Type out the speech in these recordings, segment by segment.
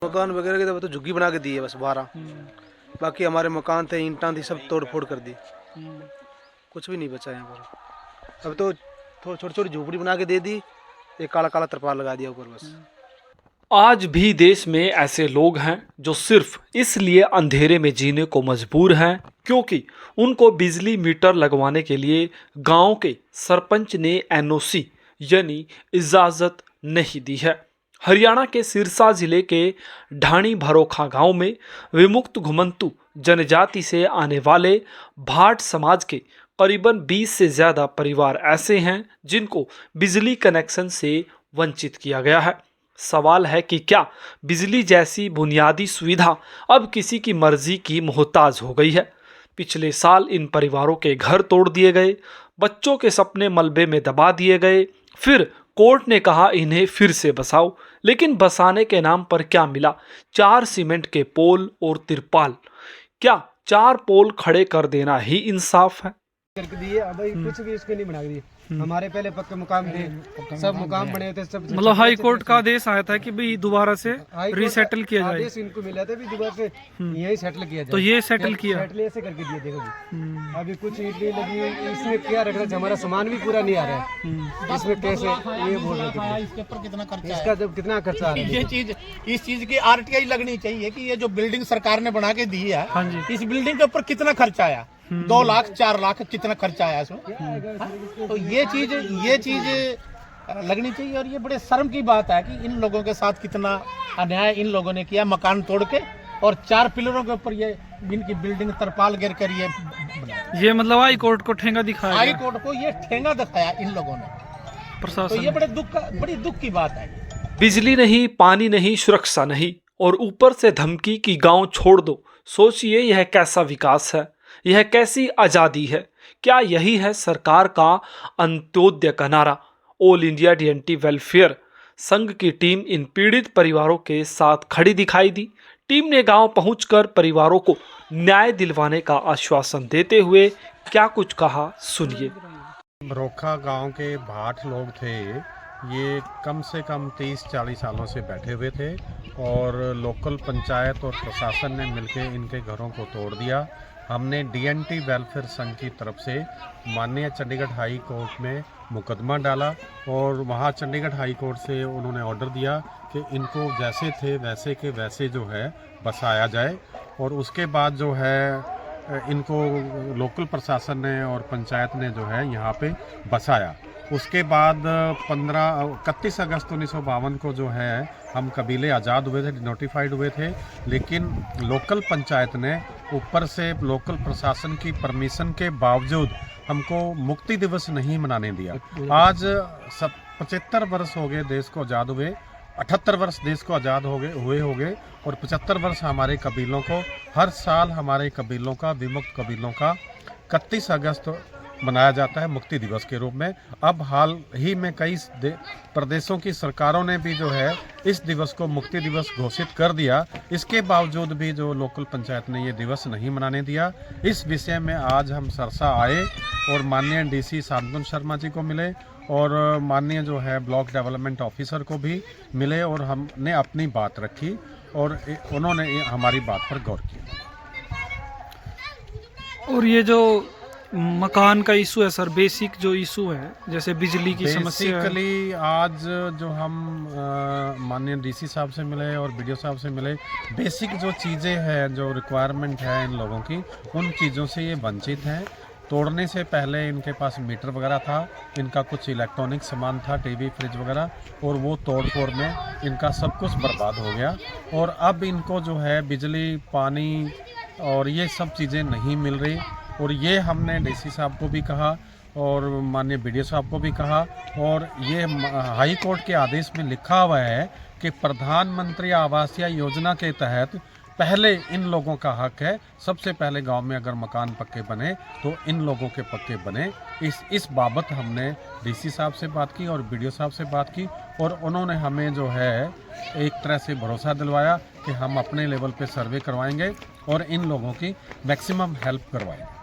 मकान वगैरह के तो झुग्गी बना के दी है बस 12। बाकी हमारे मकान थे, ईंटां थी, सब तोड़ फोड़ कर दी। कुछ भी नहीं बचा यहाँ पर। अब तो छोटी छोटी झोपड़ी बना के दे दी, एक काला काला तरपाल लगा दिया ऊपर बस। आज भी देश में ऐसे लोग हैं जो सिर्फ इसलिए अंधेरे में जीने को मजबूर हैं क्योंकि उनको बिजली मीटर लगवाने के लिए गांव के सरपंच ने एनओसी यानी इजाज़त नहीं दी है। हरियाणा के सिरसा जिले के ढाणी भरोखा गांव में विमुक्त घुमंतु जनजाति से आने वाले भाट समाज के करीबन 20 से ज़्यादा परिवार ऐसे हैं जिनको बिजली कनेक्शन से वंचित किया गया है। सवाल है कि क्या बिजली जैसी बुनियादी सुविधा अब किसी की मर्जी की मोहताज हो गई है। पिछले साल इन परिवारों के घर तोड़ दिए गए, बच्चों के सपने मलबे में दबा दिए गए, फिर कोर्ट ने कहा इन्हें फिर से बसाओ, लेकिन बसाने के नाम पर क्या मिला? 4 सीमेंट के पोल और तिरपाल। क्या 4 पोल खड़े कर देना ही इंसाफ है? करके दिए, अब भाई कुछ भी इसके नहीं बना दिए। हमारे पहले पक्के मुकाम थे, सब मुकाम बने थे, सब मतलब हाई कोर्ट का आदेश आया था कि भाई दोबारा से रीसेटल किया जाए। आदेश इनको मिला था भी दोबारा से यही सेटल किया जाए। तो ये सेटल किया, सेटल ऐसे करके दिए। देखो जी, अभी कुछ ईंट नहीं लगी हुई, इसमें क्या रख रहा है? हमारा सामान भी पूरा नहीं आ रहा है। इसमें कैसे ये बोल रहे थे इसके ऊपर कितना खर्चा इसका जब कितना खर्चा आ रहा है? ये चीज, इस चीज की आरटीआई लगनी चाहिए कि ये जो बिल्डिंग सरकार ने बना के दी है, हाँ जी, इस बिल्डिंग के ऊपर कितना खर्चा आया? 2 लाख 4 लाख कितना खर्चा आया इसमें? तो ये चीज लगनी चाहिए। और ये बड़े शर्म की बात है कि इन लोगों के साथ कितना अन्याय इन लोगों ने किया। मकान तोड़ के और 4 पिलरों के ऊपर ये इनकी बिल्डिंग तरपाल गिर कर ये मतलब हाई कोर्ट को ठेंगा दिखाया, हाई कोर्ट को ये ठेंगा दिखाया इन लोगों ने। तो प्रशासन। ये बड़ी दुख की बात है। बिजली नहीं, पानी नहीं, सुरक्षा नहीं और ऊपर से धमकी की गांव छोड़ दो। सोचिए यह कैसा विकास है, यह कैसी आज़ादी है? क्या यही है सरकार का अंत्योदय का नारा? ऑल इंडिया डीएनटी वेलफेयर संघ की टीम इन पीड़ित परिवारों के साथ खड़ी दिखाई दी। टीम ने गांव पहुंचकर परिवारों को न्याय दिलवाने का आश्वासन देते हुए क्या कुछ कहा, सुनिए। भरोखा गांव के भाट लोग थे, ये कम से कम 30-40 सालों से बैठे हुए थे और लोकल पंचायत और प्रशासन ने मिलकर इनके घरों को तोड़ दिया। हमने डीएनटी वेलफेयर संघ की तरफ से माननीय चंडीगढ़ हाई कोर्ट में मुकदमा डाला और वहाँ चंडीगढ़ हाई कोर्ट से उन्होंने ऑर्डर दिया कि इनको जैसे थे वैसे के वैसे जो है बसाया जाए। और उसके बाद जो है इनको लोकल प्रशासन ने और पंचायत ने जो है यहाँ पे बसाया। उसके बाद 31 अगस्त 1952 को जो है हम कबीले आज़ाद हुए थे, नोटिफाइड हुए थे, लेकिन लोकल पंचायत ने ऊपर से लोकल प्रशासन की परमिशन के बावजूद हमको मुक्ति दिवस नहीं मनाने दिया। आज 75 वर्ष हो गए देश को आज़ाद हुए, 78 वर्ष देश को आज़ाद हो गए और 75 वर्ष हमारे कबीलों को, हर साल हमारे कबीलों का, विमुक्त कबीलों का 31 अगस्त मनाया जाता है मुक्ति दिवस के रूप में। अब हाल ही में कई प्रदेशों की सरकारों ने भी जो है इस दिवस को मुक्ति दिवस घोषित कर दिया। इसके बावजूद भी जो लोकल पंचायत ने ये दिवस नहीं मनाने दिया। इस विषय में आज हम सरसा आए और माननीय डीसी शांतनु शर्मा जी को मिले और माननीय जो है ब्लॉक डेवलपमेंट ऑफिसर को भी मिले और हमने अपनी बात रखी और उन्होंने हमारी बात पर गौर किया। और ये जो मकान का इशू है सर, बेसिक जो इशू है जैसे बिजली की समस्या है। बेसिकली आज जो हम माननीय डीसी साहब से मिले और बीडीओ साहब से मिले, बेसिक जो चीज़ें हैं, जो रिक्वायरमेंट है इन लोगों की, उन चीज़ों से ये वंचित हैं। तोड़ने से पहले इनके पास मीटर वगैरह था, इनका कुछ इलेक्ट्रॉनिक सामान था, टीवी फ्रिज वगैरह, और वो तोड़ फोड़ में इनका सब कुछ बर्बाद हो गया। और अब इनको जो है बिजली, पानी और ये सब चीज़ें नहीं मिल रही। और ये हमने डीसी साहब को भी कहा और माननीय बीडीओ साहब को भी कहा और ये हाई कोर्ट के आदेश में लिखा हुआ है कि प्रधानमंत्री आवास योजना के तहत पहले इन लोगों का हक है। सबसे पहले गांव में अगर मकान पक्के बने तो इन लोगों के पक्के बने। इस बाबत हमने डीसी साहब से बात की और बीडीओ साहब से बात की और उन्होंने हमें जो है एक तरह से भरोसा दिलवाया कि हम अपने लेवल पे सर्वे करवाएंगे और इन लोगों की मैक्सिमम हेल्प करवाएंगे।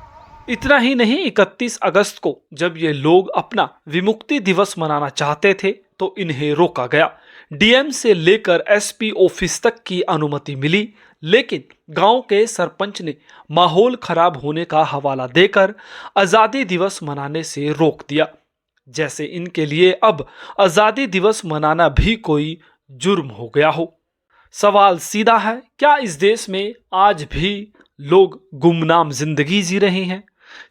इतना ही नहीं, 31 अगस्त को जब ये लोग अपना विमुक्ति दिवस मनाना चाहते थे तो इन्हें रोका गया। डीएम से लेकर एसपी ऑफिस तक की अनुमति मिली, लेकिन गांव के सरपंच ने माहौल खराब होने का हवाला देकर आज़ादी दिवस मनाने से रोक दिया, जैसे इनके लिए अब आज़ादी दिवस मनाना भी कोई जुर्म हो गया हो। सवाल सीधा है, क्या इस देश में आज भी लोग गुमनाम जिंदगी जी रहे हैं?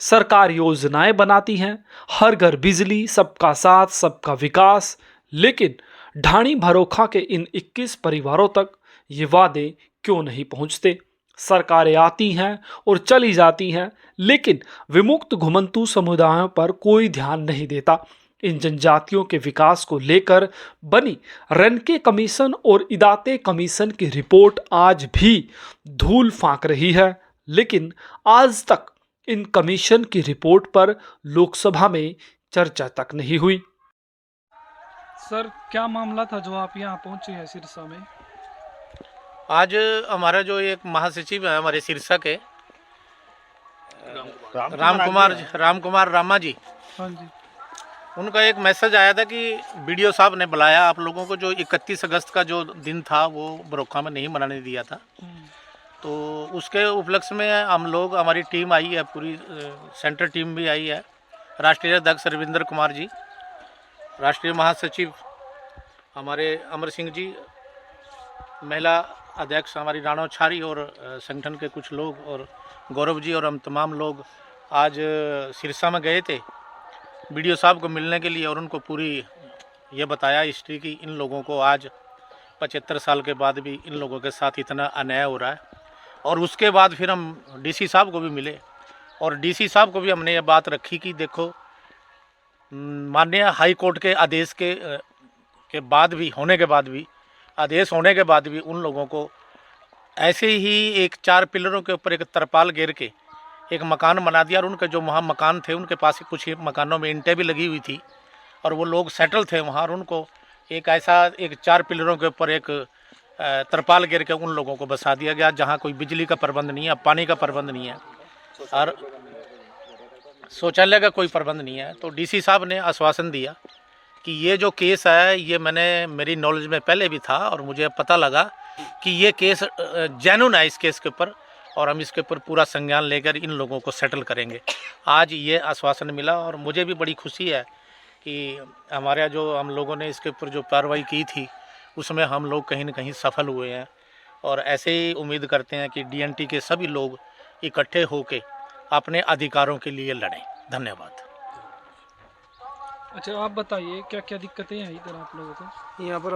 सरकार योजनाएं बनाती हैं, हर घर बिजली, सबका साथ सबका विकास, लेकिन ढाणी भरोखा के इन 21 परिवारों तक ये वादे क्यों नहीं पहुंचते? सरकारें आती हैं और चली जाती हैं, लेकिन विमुक्त घुमंतू समुदायों पर कोई ध्यान नहीं देता। इन जनजातियों के विकास को लेकर बनी रनके कमीशन और इदाते कमीशन की रिपोर्ट आज भी धूल फांक रही है, लेकिन आज तक इन कमीशन की रिपोर्ट पर लोकसभा में चर्चा तक नहीं हुई। सर, क्या मामला था जो आप यहाँ पहुँचे हैं सिरसा में? आज हमारा जो एक महासचिव है हमारे सिरसा के राम कुमार रामा जी, हाँ जी। उनका एक मैसेज आया था कि बीडीओ साहब ने बुलाया आप लोगों को, जो 31 अगस्त का जो दिन था वो बरोखा में नहीं मनाने दिया था। तो उसके उपलक्ष्य में हम लोग, हमारी टीम आई है, पूरी सेंट्रल टीम भी आई है। राष्ट्रीय अध्यक्ष रविंद्र कुमार जी, राष्ट्रीय महासचिव हमारे अमर सिंह जी, महिला अध्यक्ष हमारी राणो छारी और संगठन के कुछ लोग और गौरव जी और हम तमाम लोग आज सिरसा में गए थे बीडीओ साहब को मिलने के लिए, और उनको पूरी ये बताया हिस्ट्री की इन लोगों को आज 75 साल के बाद भी इन लोगों के साथ इतना अन्याय हो रहा है। और उसके बाद फिर हम डीसी साहब को भी मिले और डीसी साहब को भी हमने ये बात रखी कि देखो, माननीय हाई कोर्ट के आदेश के बाद भी, होने के बाद भी, आदेश होने के बाद भी उन लोगों को ऐसे ही एक 4 पिलरों के ऊपर एक तरपाल घेर के एक मकान बना दिया, और उनके जो वहाँ मकान थे उनके पास कुछ मकानों में ईंटें भी लगी हुई थी और वो लोग सेटल थे वहाँ, और उनको एक ऐसा एक 4 पिलरों के ऊपर एक तरपाल घेर के उन लोगों को बसा दिया गया, जहाँ कोई बिजली का प्रबंध नहीं है, पानी का प्रबंध नहीं है और शौचालय का कोई प्रबंध नहीं है। तो डीसी साहब ने आश्वासन दिया कि ये जो केस है ये मेरी नॉलेज में पहले भी था और मुझे पता लगा कि ये केस जेन्युइन है इस केस के ऊपर, और हम इसके ऊपर पूरा संज्ञान लेकर इन लोगों को सेटल करेंगे। आज ये आश्वासन मिला और मुझे भी बड़ी खुशी है कि हमारे जो हम लोगों ने इसके ऊपर जो कार्रवाई की थी उसमें हम लोग कहीं न कहीं सफल हुए हैं, और ऐसे ही उम्मीद करते हैं कि डीएनटी के सभी लोग इकट्ठे होकर अपने अधिकारों के लिए लड़ें। धन्यवाद। अच्छा, आप बताइए क्या क्या दिक्कतें हैं इधर आप लोगों को? यहाँ पर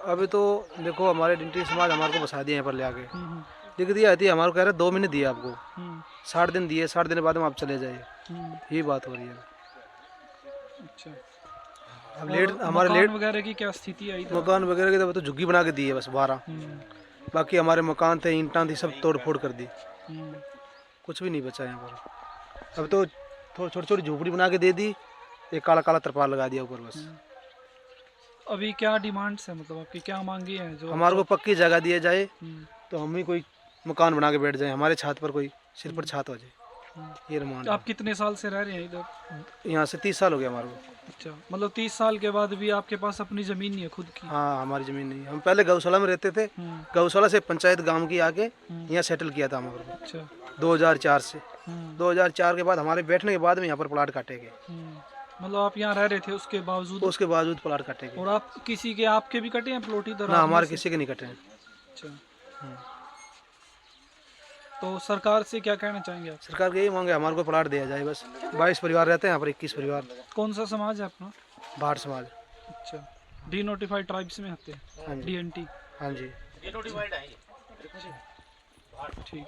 अभी तो देखो, हमारे डिंटी समाज हमारे को बसा दिया यहाँ पर ले आके। दिक्कत ये आती है, हमारे को कह रहे 2 महीने दिए आपको, 60 दिन दिए, 60 दिन बाद में आप चले जाइए, यही बात हो रही है। अच्छा, अब हमारे लेट वगैरह की क्या स्थिति है इधर? मकान वगैरह की तो झुग्गी बना के दी है बस 12, बाकी हमारे मकान थे, ईंटां थी, सब तोड़ फोड़ कर दी, कुछ भी नहीं बचा यहाँ पर। अब तो छोटी छोटी झोपड़ी बना के दे दी, एक काला काला तरपाल लगा दिया ऊपर बस। अभी क्या डिमांड्स है, मतलब आपकी क्या मांगी है? जो हमारे को पक्की जगह दिया जाए तो हम ही कोई मकान बना के बैठ जाए, हमारे छत पर कोई सिर पर छत हो जाए, ये डिमांड। आप कितने साल से रह रहे हैं इधर? यहाँ से 30 साल हो गया हमारे को। अच्छा, मतलब 30 साल के बाद भी आपके पास अपनी जमीन नहीं है खुद की? हाँ, हमारी जमीन नहीं है। हम पहले गौशाला में रहते थे, गौशाला से पंचायत गांव की आके यहाँ सेटल किया था हमारे को। अच्छा, 2004 से 2004 के बाद हमारे बैठने के बाद में यहाँ पर प्लाट काटे गए। मतलब आप यहाँ रह रहे थे उसके बावजूद प्लाट काटे गए। और आप किसी के, आपके भी कटे हैं प्लॉट इधर? ना, हमारे किसी के नहीं कटे हैं। अच्छा, तो सरकार से क्या कहना चाहेंगे आप? सरकार के यही मांगे, हमारे को प्लाट दिया जाए बस। 22 परिवार रहते हैं यहाँ पर, 21 परिवार। कौन सा समाज है अपना? भाट समाज। अच्छा, डीनोटिफाइड ट्राइब्स में आते हैं, डीएनटी। हाँ जी, ठीक।